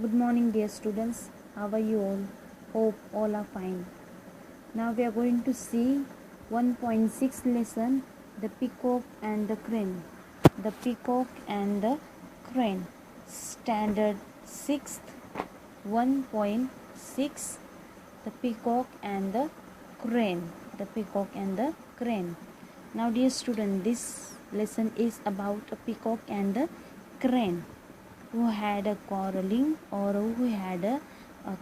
Good morning, dear students. How are you all? Hope all are fine. Now we are going to see 1.6 lesson, the peacock and the crane. The peacock and the crane. Standard 6th 1.6, the peacock and the crane. The peacock and the crane. Now, dear student, this lesson is about a peacock and the crane who had a quarreling or who had a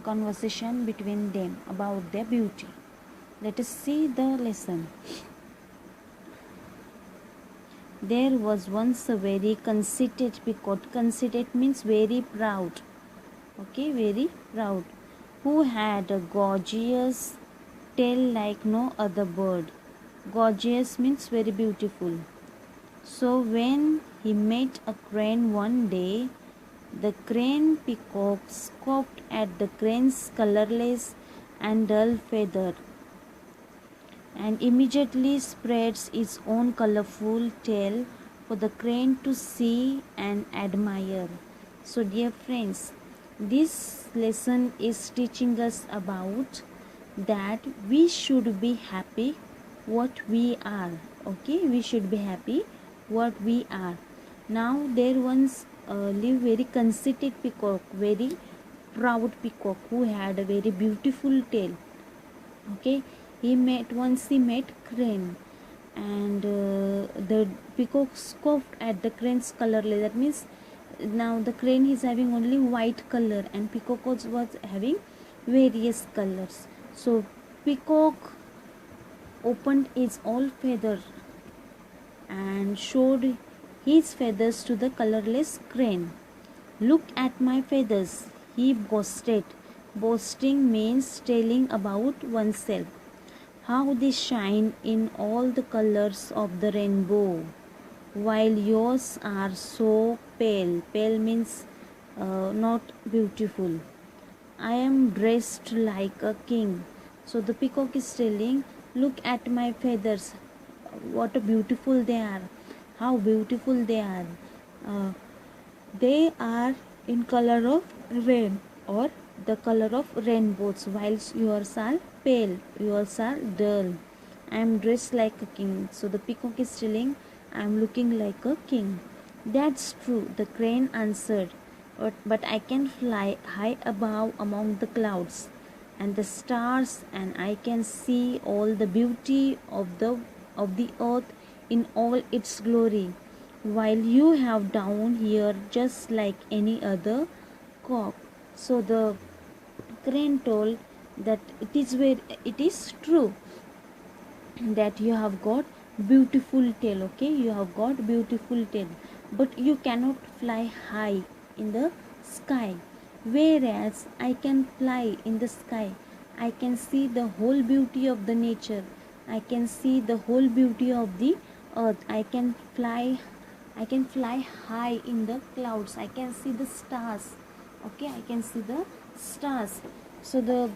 conversation between them about their beauty. Let us see the lesson. There was once a very conceited peacock. Conceited means very proud. Okay, very proud. Who had a gorgeous tail like no other bird. Gorgeous means very beautiful. So when he met a crane one day, the crane peacock scoffed at the crane's colorless and dull feather, and immediately spreads its own colorful tail for the crane to see and admire. So, dear friends, this lesson is teaching us about that we should be happy what we are. Okay, we should be happy what we are. Now there once lived very conceited peacock, very proud peacock who had a very beautiful tail. Okay, he met crane, and the peacock scoffed at the crane's colorless. That means now the crane is having only white color and peacock was having various colors. So peacock opened its all feather and showed his feathers to the colorless crane. Look at my feathers, he boasted. Boasting means telling about oneself. How they shine in all the colors of the rainbow, while yours are so pale. Pale means not beautiful. I am dressed like a king. So the peacock is telling, look at my feathers, what a beautiful they are, how beautiful they are. They are in color of rain or the color of rainbows, whilst yours are pale, yours are dull. I am dressed like a king. So the peacock is telling, I am looking like a king. That's true, the crane answered, but I can fly high above among the clouds and the stars, and I can see all the beauty of the earth in all its glory, while you have down here just like any other cock. So the crane told that it is true that you have got beautiful tail. Okay, you have got beautiful tail, but you cannot fly high in the sky, whereas I can fly in the sky. I can see the whole beauty of the nature, I can see the whole beauty of the earth. I can fly high in the clouds, I can see the stars. Okay, I can see the stars. So the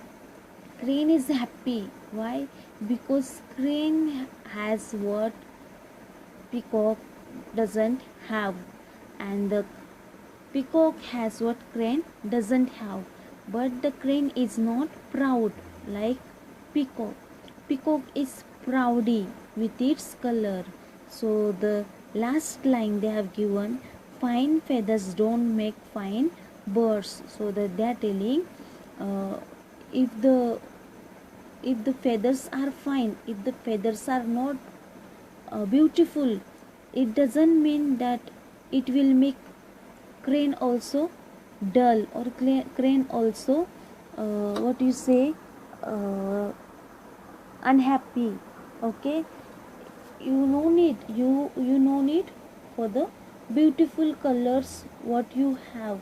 crane is happy. Why? Because crane has what peacock doesn't have, and the peacock has what crane doesn't have. But the crane is not proud like peacock. Peacock is proudy with its color. So the last line they have given, fine feathers don't make fine birds. So that they are telling, uh, if the feathers are fine, if the feathers are not beautiful, it doesn't mean that it will make crane also dull, or crane also what you say, uh, unhappy. Okay, you no need for the beautiful colors what you have.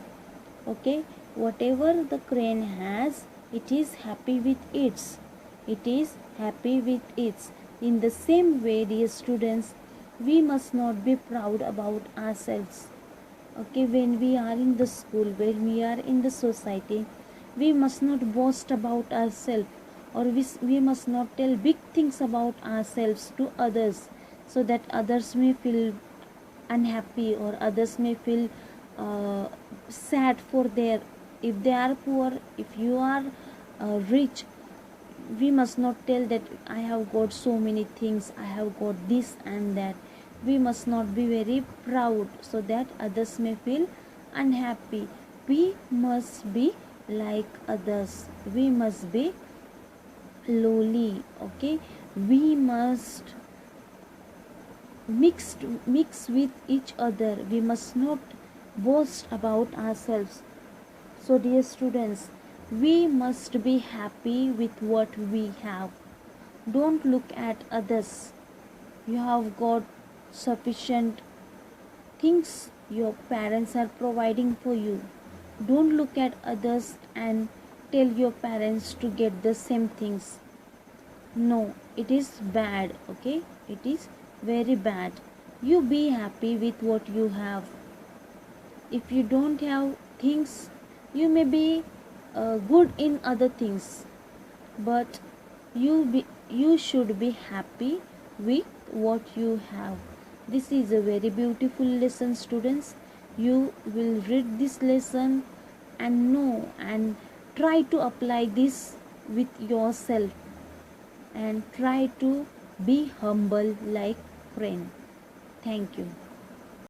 Okay, whatever the crane has, it is happy with its, it is happy with its. In the same way, dear students, we must not be proud about ourselves. Okay, when we are in the school, when we are in the society, we must not boast about ourselves, or we must not tell big things about ourselves to others, so that others may feel unhappy, or others may feel sad for their If they are poor, if you are rich, we must not tell that I have got so many things, I have got this and that. We must not be very proud so that others may feel unhappy. We must be like others, we must be lowly. Okay, we must mix with each other, we must not boast about ourselves. So dear students, we must be happy with what we have. Don't look at others. You have got sufficient things your parents are providing for you. Don't look at others and tell your parents to get the same things. No, it is bad. Okay, it is very bad. You be happy with what you have. If you don't have things, you may be good in other things, but you should be happy with what you have. This is a very beautiful lesson, students. You will read this lesson and know and try to apply this with yourself, and try to be humble like friend. Thank you.